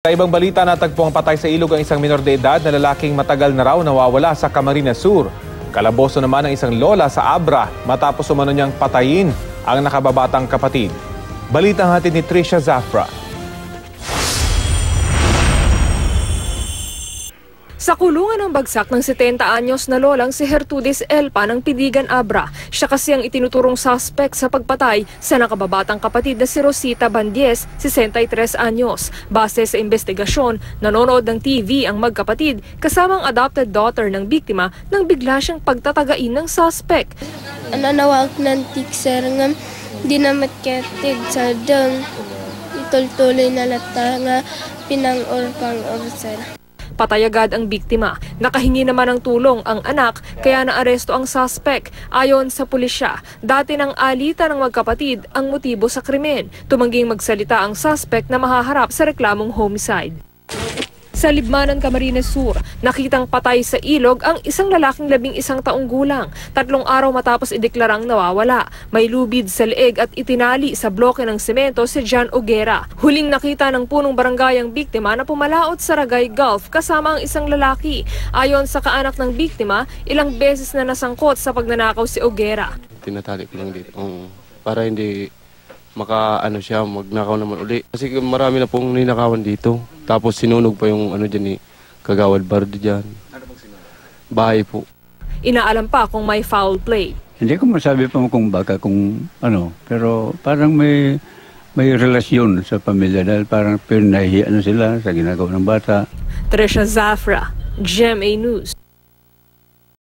Sa ibang balita, natagpuang patay sa ilog ang isang minor de edad na lalaking matagal na raw nawawala sa Camarines Sur. Kalaboso naman ang isang lola sa Abra matapos umano niyang patayin ang nakababatang kapatid. Balitang hatid ni Trisha Zafra. Sa kulungan ng bagsak ng 70 anyos na lolang si Gertrudis Elpa ng Pidigan, Abra. Siya kasi ang itinuturong suspect sa pagpatay sa nakababatang kapatid na si Rosita Bandies, 63 anyos. Base sa investigasyon, nanonood ng TV ang magkapatid kasamang adopted daughter ng biktima nang bigla siyang pagtatagain ng suspect. Nanawag ng tikser nga di na matketig sa dang itultuloy na lata nga pinang-orpang orsel. Patay agad ang biktima. Nakahingi naman ng tulong ang anak kaya naaresto ang suspect. Ayon sa pulisya, dati nang alitan ng magkapatid ang motibo sa krimen. Tumangging magsalita ang suspect na mahaharap sa reklamong homicide. Sa Libmanan, Camarines Sur, nakitang patay sa ilog ang isang lalaking 11 taong gulang. 3 araw matapos ideklarang nawawala. May lubid sa leeg at itinali sa bloke ng semento si John Oguera. Huling nakita ng punong barangay ang biktima na pumalaot sa Ragay Gulf kasama ang isang lalaki. Ayon sa kaanak ng biktima, ilang beses na nasangkot sa pagnanakaw si Oguera. Tinatali ko lang dito para hindi magnakaw naman uli. Kasi marami na pong ninakawan dito. Tapos sinunog pa yung dyan Kagawad Bardo dyan. Ano bang sinunog? Bahay po. Inaalam pa kung may foul play. Hindi ko masabi pa kung baka pero parang may relasyon sa pamilya dahil parang pinahihiya na sila sa ginagawa ng bata. Trisha Zafra, GMA News.